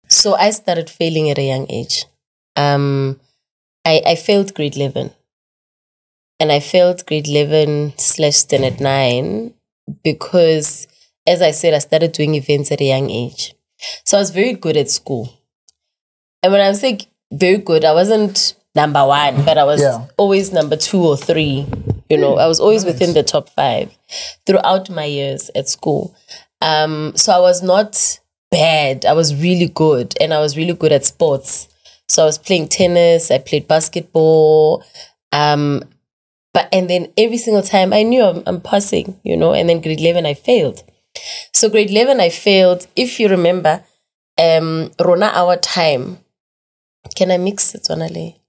So I started failing at a young age. I failed grade 11. And I failed grade 11/standard 9 because, as I said, I started doing events at a young age. So I was very good at school. And when I say very good, I wasn't number 1, but I was always number 2 or 3. You know, I was always within the top 5 throughout my years at school. So I was not bad. I was really good, and I was really good at sports. So I was playing tennis, I played basketball, and then every single time I knew I'm passing, you know, and then grade 11 I failed. So grade 11 I failed. If you remember, Rona our time. Can I mix it on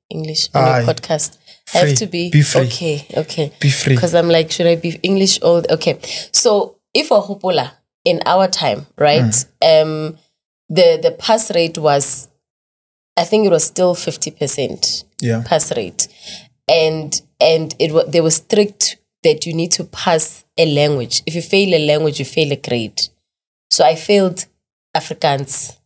English on a podcast? Free. I have to be free. Okay. Be free. Because I'm like, should I be English or okay? So if a hopola in our time, right? The pass rate was, I think it was still 50% pass rate. And they were strict that you need to pass a language. If you fail a language, you fail a grade. So I failed Afrikaans,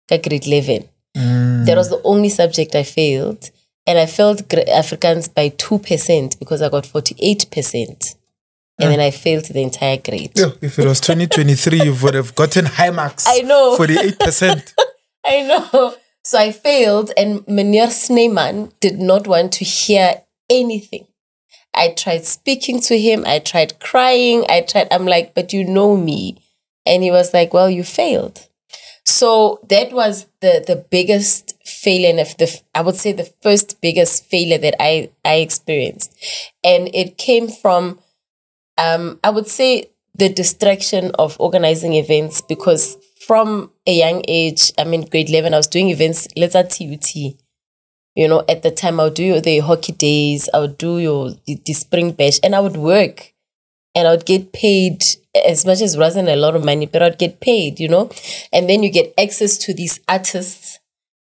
grade 11. That was the only subject I failed. And I failed Afrikaans by 2% because I got 48%. And then I failed the entire grade. Yeah, if it was 2023, you would have gotten high marks. I know. 48%. I know. So I failed, and Meneer Sneeman did not want to hear anything. I tried speaking to him. I tried crying. I'm like, but you know me. And he was like, well, you failed. So that was the biggest failure, and I would say the first biggest failure that I experienced. And it came from, I would say, the distraction of organizing events, because from a young age, I mean, grade 11, I was doing events, let's say TUT. You know, at the time, I would do the hockey days, I would do the spring bash, and I would work. And I would get paid, as much as it wasn't a lot of money, but I'd get paid, you know. And then you get access to these artists,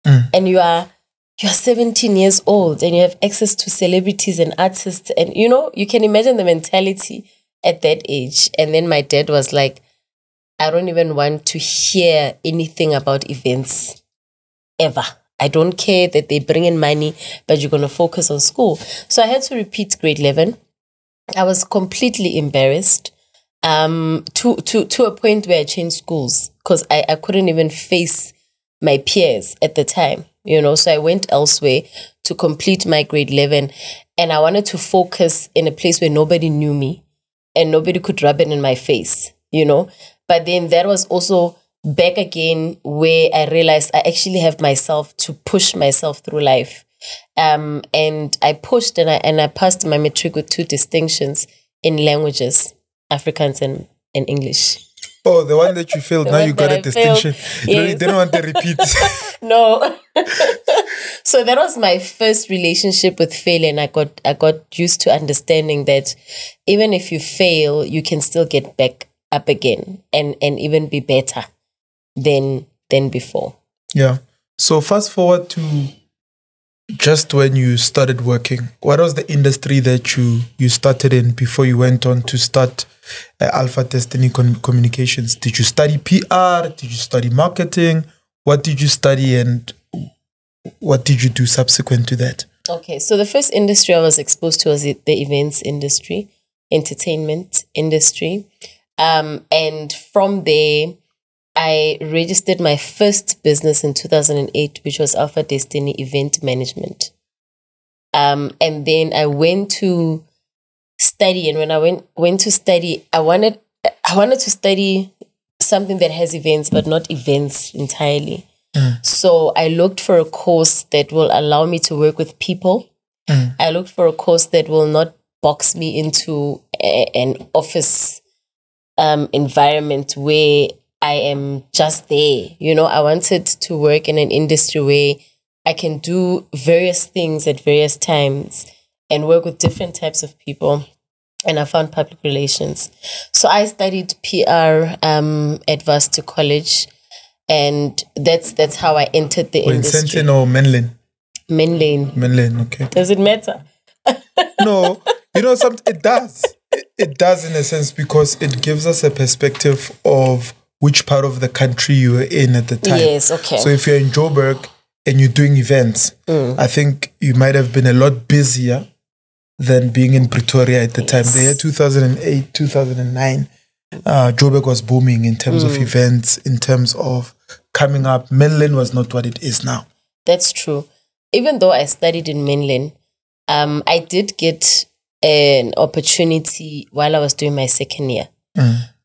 and you are 17 years old, and you have access to celebrities and artists, and you know, you can imagine the mentality at that age. And then my dad was like, I don't even want to hear anything about events ever. I don't care that they bring in money, but you're going to focus on school. So I had to repeat grade 11. I was completely embarrassed to a point where I changed schools because I couldn't even face my peers at the time, you know. So I went elsewhere to complete my grade 11, and I wanted to focus in a place where nobody knew me and nobody could rub it in my face, you know. But then that was also back again where I realized I actually have myself to push myself through life. And I pushed, and I passed my matric with 2 distinctions in languages, Afrikaans and English. Oh, the one that you failed, now you got a distinction. You didn't want to repeat. No. So that was my first relationship with failure, and I got used to understanding that even if you fail, you can still get back up again and even be better than before. Yeah. So fast forward to just when you started working, what was the industry that you started in before you went on to start Alpha Destiny Communications? Did you study PR? Did you study marketing? What did you study, and what did you do subsequent to that? Okay, so the first industry I was exposed to was the events industry, entertainment industry. And from there, I registered my first business in 2008, which was Alpha Destiny Event Management. And then I went to study, and when I went to study, I wanted to study something that has events, but not events entirely. So I looked for a course that will allow me to work with people. I looked for a course that will not box me into an office environment where I am just there. You know, I wanted to work in an industry where I can do various things at various times and work with different types of people. And I found public relations. So I studied PR at Varsity College, and that's how I entered the industry. In Sentin or Menlyn? Menlyn, okay. Does it matter? No, you know, it does. It does in a sense, because it gives us a perspective of which part of the country you were in at the time. Yes, okay. So if you're in Joburg and you're doing events, I think you might have been a lot busier than being in Pretoria at the time. The year 2008, 2009, Joburg was booming in terms of events, in terms of coming up. Mainland was not what it is now. That's true. Even though I studied in mainland, I did get an opportunity while I was doing my second year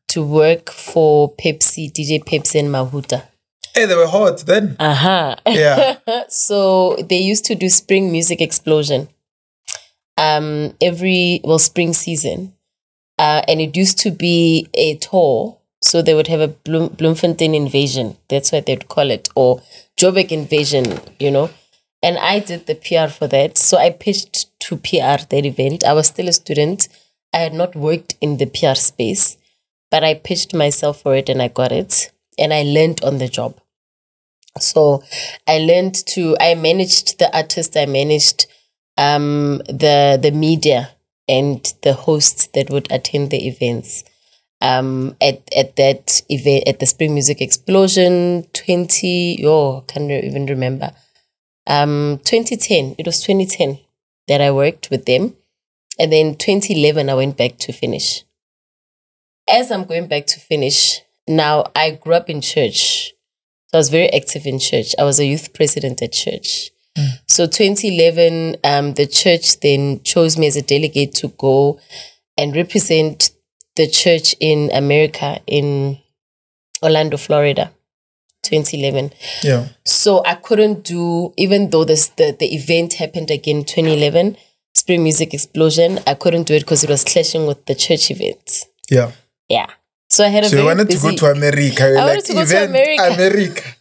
to work for Pepsi, DJ Pepsi and Mahuta. Hey, they were hot then. Yeah. So they used to do Spring Music Explosion spring season. And it used to be a tour. So they would have a Bloemfontein invasion. That's what they'd call it. Or Joburg invasion, you know. And I did the PR for that. So I pitched to PR that event. I was still a student. I had not worked in the PR space. But I pitched myself for it and I got it. And I learned on the job. So I managed the artist. I managed the media and the hosts that would attend the events. At that event, at the Spring Music Explosion, can't even remember. 2010, it was 2010 that I worked with them. And then 2011, I went back to finish. As I'm going back to finish, now I grew up in church. So I was very active in church. I was a youth president at church. So 2011, the church then chose me as a delegate to go and represent the church in America, in Orlando, Florida, 2011. Yeah. So I couldn't do, even though the event happened again 2011, Spring Music Explosion, I couldn't do it because it was clashing with the church event. Yeah. Yeah. So I had a So you wanted to go to America. I wanted to go to America.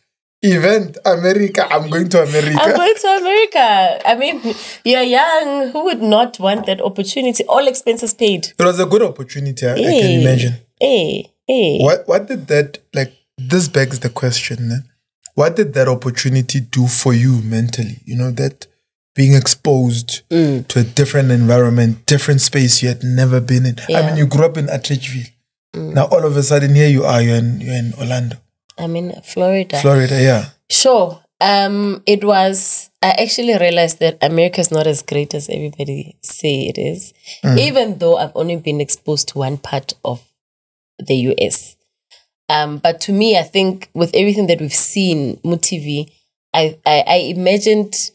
Event America. I'm going to America. I'm going to America. I mean, you're young. Who would not want that opportunity? All expenses paid. It was a good opportunity. I can imagine. What did that, like, this begs the question. What did that opportunity do for you mentally? You know, that being exposed to a different environment, different space you had never been in. Yeah. I mean, you grew up in Atteridgeville. Now all of a sudden here you are, you're in Orlando. I'm in Florida. Florida, yeah. Sure. I actually realized that America is not as great as everybody say it is. Even though I've only been exposed to one part of the US. But to me, I think with everything that we've seen, MUTV, I imagined,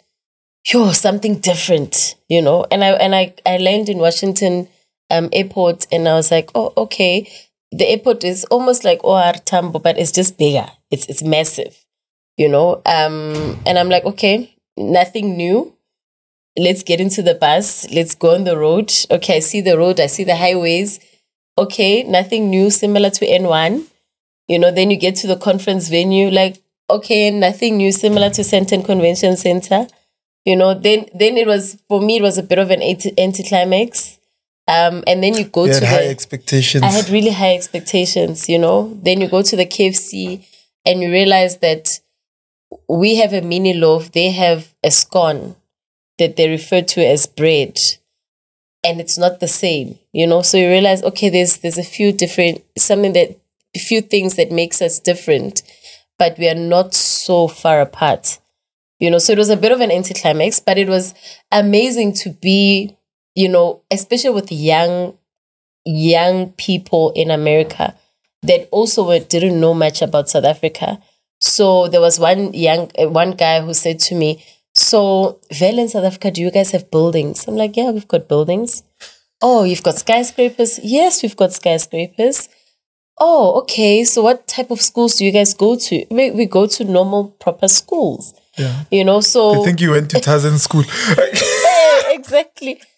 something different, you know. And I landed in Washington airport and I was like, oh, okay. The airport is almost like OR Tambo, but it's just bigger. It's massive, you know. And I'm like, okay, nothing new. Let's get into the bus. Let's go on the road. Okay, I see the road. I see the highways. Okay, nothing new, similar to N1. You know, then you get to the conference venue, like, okay, nothing new, similar to Sandton Convention Center. You know, then it was, for me, it was a bit of an anticlimax. And then you go to high expectations. I had really high expectations, you know. Then you go to the KFC and you realize that we have a mini loaf, they have a scone that they refer to as bread, and it's not the same, you know. So you realize, okay, there's a few things that makes us different, but we are not so far apart, you know. So it was a bit of an anticlimax, but it was amazing to be, you know, especially with young people in America that also didn't know much about South Africa. So there was one guy who said to me, so Vel in South Africa, do you guys have buildings? I'm like, yeah, we've got buildings. Oh, you've got skyscrapers? Yes, we've got skyscrapers. Oh, okay. So what type of schools do you guys go to? We go to normal, proper schools. Yeah. You know, so... I think you went to Tarzan school. Exactly.